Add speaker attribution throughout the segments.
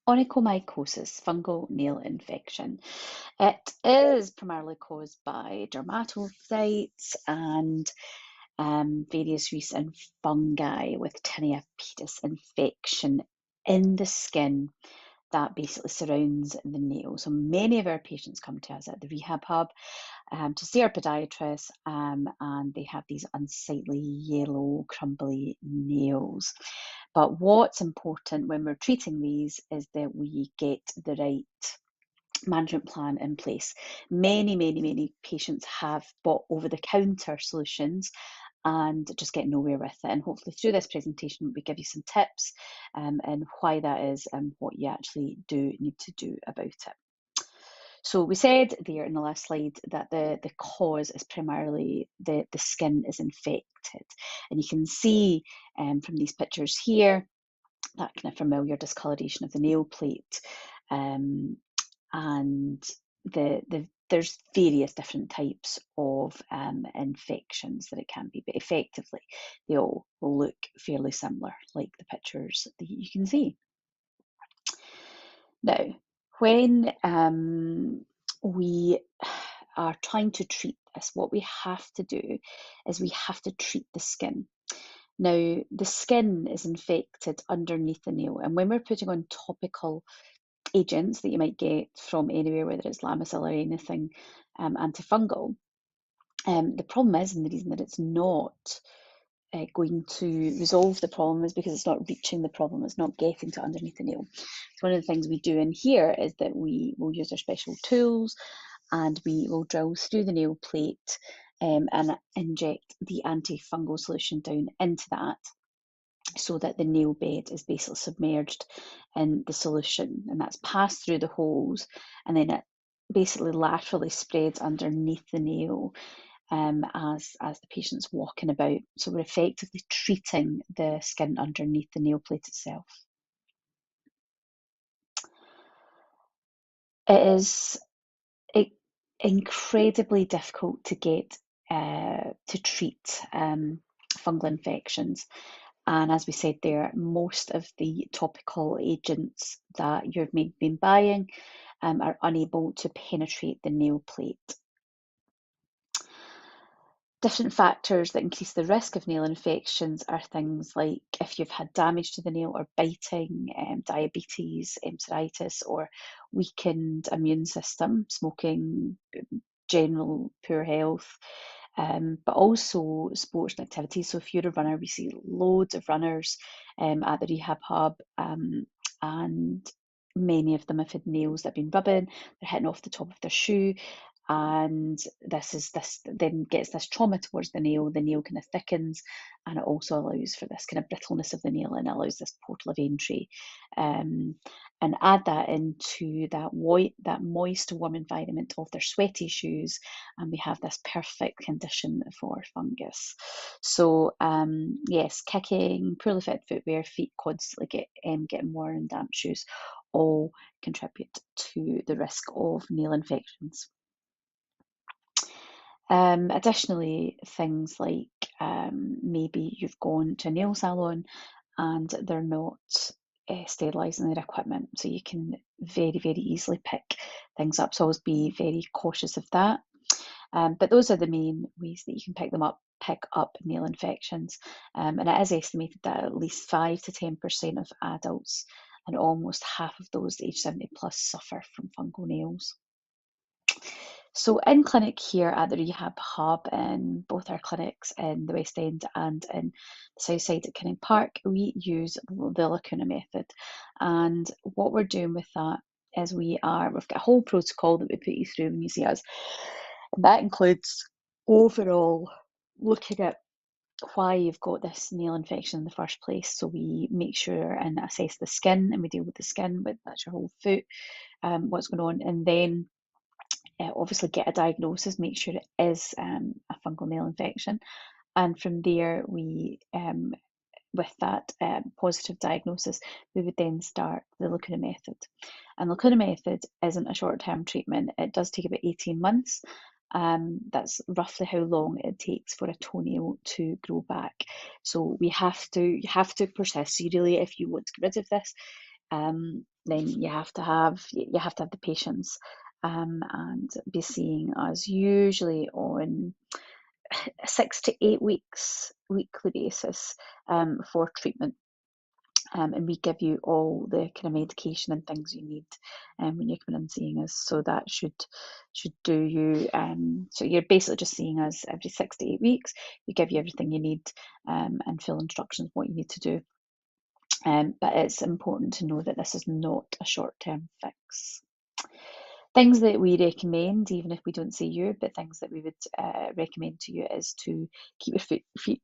Speaker 1: Onychomycosis, fungal nail infection. It is primarily caused by dermatophytes and various yeasts and fungi with Tinea Pedis infection in the skin that basically surrounds the nail. So many of our patients come to us at the rehab hub to see our podiatrist, and they have these unsightly yellow, crumbly nails. But what's important when we're treating these is that we get the right management plan in place. Many patients have bought over the counter solutions and just get nowhere with it. And hopefully through this presentation, we give you some tips and why that is and what you actually do need to do about it. So we said there in the last slide that the cause is primarily the skin is infected. And you can see from these pictures here, that kind of familiar discoloration of the nail plate. And there's various different types of infections that it can be, but effectively they all look fairly similar, like the pictures that you can see. Now, when we are trying to treat this, what we have to do is we have to treat the skin. Now, the skin is infected underneath the nail, and when we're putting on topical agents that you might get from anywhere, whether it's Lamisil or anything antifungal, the problem is, and the reason that it's not going to resolve the problem is because it's not reaching the problem, it's not getting to underneath the nail. So one of the things we do in here is that we will use our special tools and we will drill through the nail plate and inject the antifungal solution down into that, so that the nail bed is basically submerged in the solution, and that's passed through the holes, and then it basically laterally spreads underneath the nail as the patient's walking about. So we're effectively treating the skin underneath the nail plate itself. It is incredibly difficult to get to treat fungal infections. And as we said there, most of the topical agents that you've been buying are unable to penetrate the nail plate. Different factors that increase the risk of nail infections are things like if you've had damage to the nail or biting, diabetes, psoriasis, or weakened immune system, smoking, general poor health, but also sports and activities. So if you're a runner, we see loads of runners at the rehab hub, and many of them have had nails that have been rubbing, they're hitting off the top of their shoe, and this then gets this trauma towards the nail kind of thickens, and it also allows for this kind of brittleness of the nail and allows this portal of entry. And add that into that moist, warm environment of their sweaty shoes, and we have this perfect condition for fungus. So yes, kicking, poorly fit footwear, feet constantly getting worn in damp shoes, all contribute to the risk of nail infections. Additionally, things like maybe you've gone to a nail salon and they're not sterilising their equipment, so you can very easily pick things up. So always be very cautious of that. But those are the main ways that you can pick up nail infections. And it is estimated that at least 5 to 10% of adults and almost half of those aged 70 plus suffer from fungal nails. So in clinic here at the rehab hub, in both our clinics in the West End and in the South Side at Kinning Park, we use the lacuna method. And what we're doing with that is we've got a whole protocol that we put you through when you see us. And that includes overall looking at why you've got this nail infection in the first place. So we make sure and assess the skin, and we deal with the skin, but that's your whole foot, what's going on, and then obviously get a diagnosis, make sure it is a fungal nail infection, and from there we with that positive diagnosis, we would then start the lacuna method. And lacuna method isn't a short-term treatment. It does take about 18 months. That's roughly how long it takes for a toenail to grow back. So you have to persist. So you really, if you want to get rid of this, then you have to have the patience, and be seeing us usually on 6 to 8 weeks weekly basis, for treatment. And we give you all the kind of medication and things you need, when you're coming in seeing us. So that should do you. So you're basically just seeing us every 6 to 8 weeks. We give you everything you need, and full instructions what you need to do. But it's important to know that this is not a short-term fix. Things that we recommend, even if we don't see you, but things that we would recommend to you is to keep your feet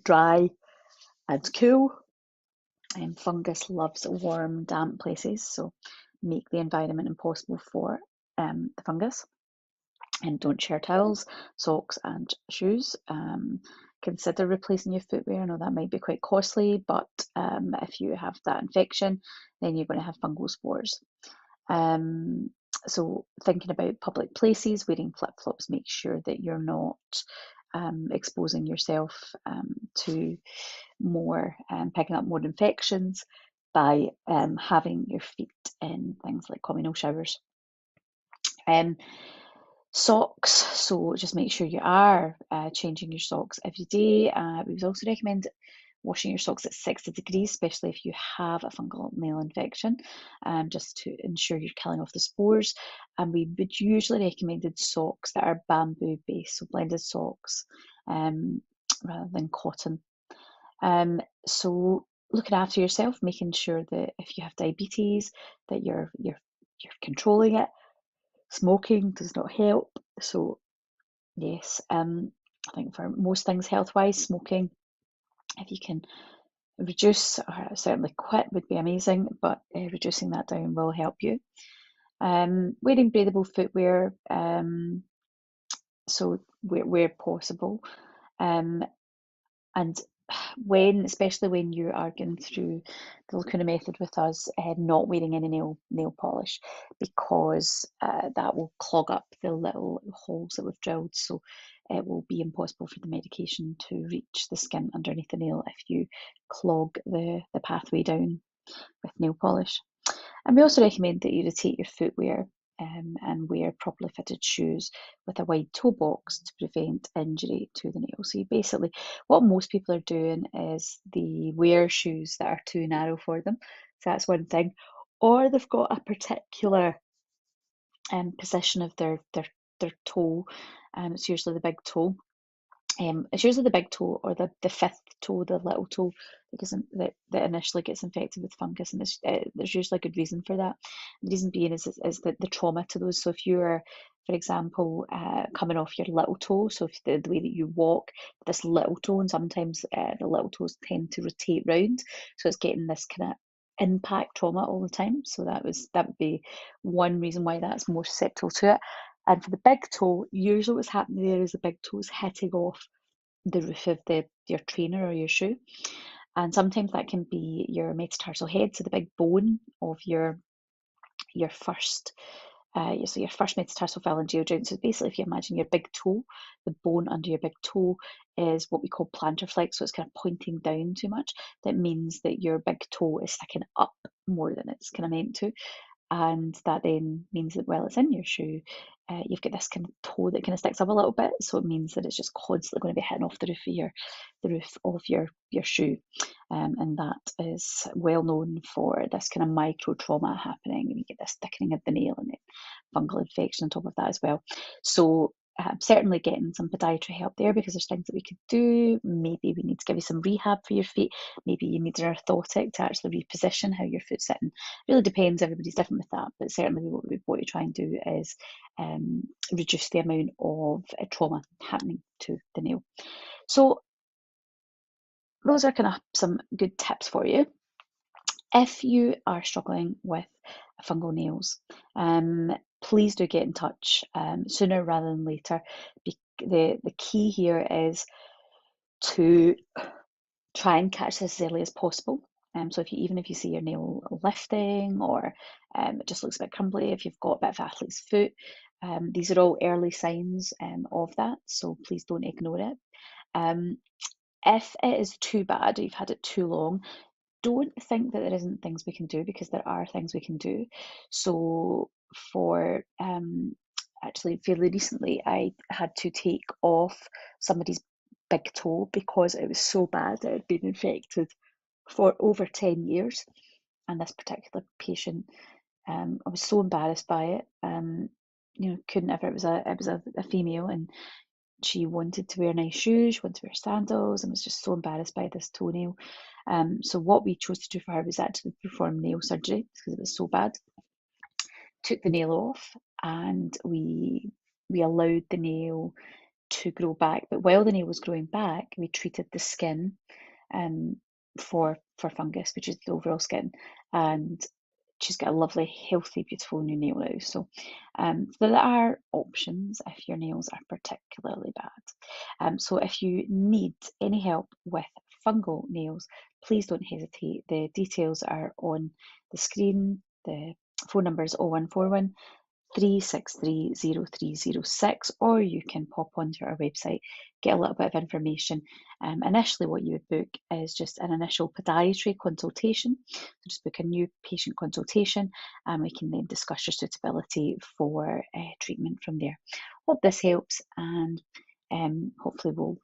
Speaker 1: dry and cool. Fungus loves warm, damp places, so make the environment impossible for the fungus. And don't share towels, socks, and shoes. Consider replacing your footwear. I know that might be quite costly, but if you have that infection, then you're going to have fungal spores. So thinking about public places, wearing flip-flops, make sure that you're not exposing yourself to more, picking up more infections by having your feet in things like communal showers. Socks, so just make sure you are changing your socks every day. We would also recommend washing your socks at 60 degrees, especially if you have a fungal nail infection, just to ensure you're killing off the spores. And we would usually recommend socks that are bamboo based, so blended socks, rather than cotton. So looking after yourself, making sure that if you have diabetes, that you're controlling it. Smoking does not help. So yes, I think for most things health-wise, smoking, if you can reduce or certainly quit would be amazing, but reducing that down will help you. Wearing breathable footwear, so where possible, and especially when you are going through the Lacuna method with us, not wearing any nail polish, because that will clog up the little holes that we've drilled. So it will be impossible for the medication to reach the skin underneath the nail if you clog the pathway down with nail polish. And we also recommend that you rotate your footwear, and wear properly fitted shoes with a wide toe box to prevent injury to the nail. So basically, what most people are doing is they wear shoes that are too narrow for them. So that's one thing. Or they've got a particular position of their toe. It's usually the big toe. It's usually the big toe or the fifth toe, the little toe, that initially gets infected with fungus, and there's usually a good reason for that. The reason being is the trauma to those. So if you are, for example, coming off your little toe, so if the way that you walk, this little toe, and sometimes the little toes tend to rotate round, so it's getting this kind of impact trauma all the time. So that would be one reason why that's more susceptible to it. And for the big toe, usually what's happening there is the big toe is hitting off the roof of your trainer or your shoe. And sometimes that can be your metatarsal head, so the big bone of your first so your first metatarsal phalangeal joint. So basically, if you imagine your big toe, the bone under your big toe is what we call plantar flex, so it's kind of pointing down too much. That means that your big toe is sticking up more than it's kind of meant to. And that then means that while it's in your shoe, you've got this kind of toe that kind of sticks up a little bit, so it means that it's just constantly going to be hitting off the roof of your shoe, and that is well known for this kind of micro trauma happening, and you get this thickening of the nail and then fungal infection on top of that as well. So certainly getting some podiatry help there, because there's things that we could do. Maybe we need to give you some rehab for your feet. Maybe you need an orthotic to actually reposition how your foot's sitting. Really depends, everybody's different with that, but certainly what you try and do is reduce the amount of trauma happening to the nail. So those are kind of some good tips for you. If you are struggling with fungal nails, please do get in touch sooner rather than later. The key here is to try and catch this as early as possible. So even if you see your nail lifting, or it just looks a bit crumbly, if you've got a bit of athlete's foot, these are all early signs of that, so please don't ignore it. If it is too bad, or you've had it too long, don't think that there isn't things we can do, because there are things we can do. So for actually fairly recently, I had to take off somebody's big toe because it was so bad. It had been infected for over 10 years. And this particular patient, I was so embarrassed by it. Couldn't ever. It was a female, and she wanted to wear nice shoes, she wanted to wear sandals, and was just so embarrassed by this toenail. So what we chose to do for her was actually perform nail surgery because it was so bad. Took the nail off, and we allowed the nail to grow back. But while the nail was growing back, we treated the skin um, for fungus, which is the overall skin, and she's got a lovely, healthy, beautiful new nail now. So there are options if your nails are particularly bad. So if you need any help with fungal nails, please don't hesitate. The details are on the screen. The phone number is 0141 3630306, or you can pop onto our website, get a little bit of information. Initially, what you would book is just an initial podiatry consultation. So just book a new patient consultation, and we can then discuss your suitability for treatment from there. Hope this helps, and hopefully we'll